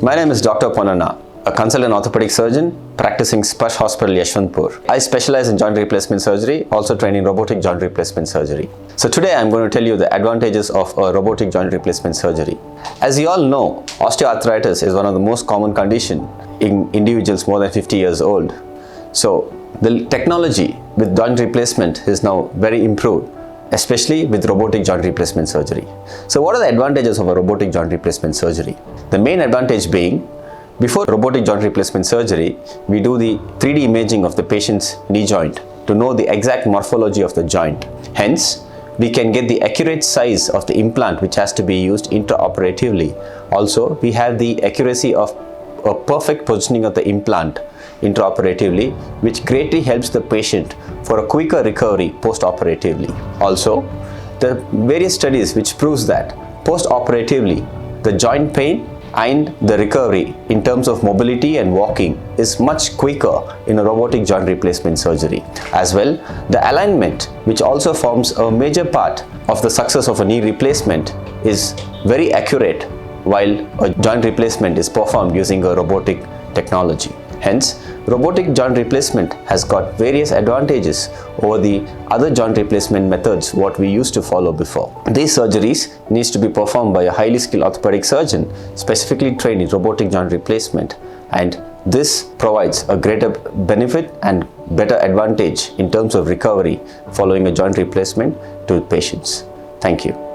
My name is Dr. Ponnanna, a consultant orthopedic surgeon practicing SPARSH Hospital, Yeswanthapur. I specialize in joint replacement surgery, also training robotic joint replacement surgery. So today I'm going to tell you the advantages of a robotic joint replacement surgery. As you all know, osteoarthritis is one of the most common conditions in individuals more than 50 years old. So the technology with joint replacement is now very improved, especially with robotic joint replacement surgery. So what are the advantages of a robotic joint replacement surgery? The main advantage being, before robotic joint replacement surgery, we do the 3D imaging of the patient's knee joint to know the exact morphology of the joint. Hence, we can get the accurate size of the implant which has to be used intraoperatively. Also, we have the accuracy of a perfect positioning of the implant intraoperatively, which greatly helps the patient for a quicker recovery post-operatively. Also, the various studies which proves that post-operatively, the joint pain and the recovery in terms of mobility and walking is much quicker in a robotic joint replacement surgery. As well, the alignment, which also forms a major part of the success of a knee replacement, is very accurate while a joint replacement is performed using a robotic technology. Hence, robotic joint replacement has got various advantages over the other joint replacement methods what we used to follow before. These surgeries needs to be performed by a highly skilled orthopedic surgeon specifically trained in robotic joint replacement, and this provides a greater benefit and better advantage in terms of recovery following a joint replacement to patients. Thank you.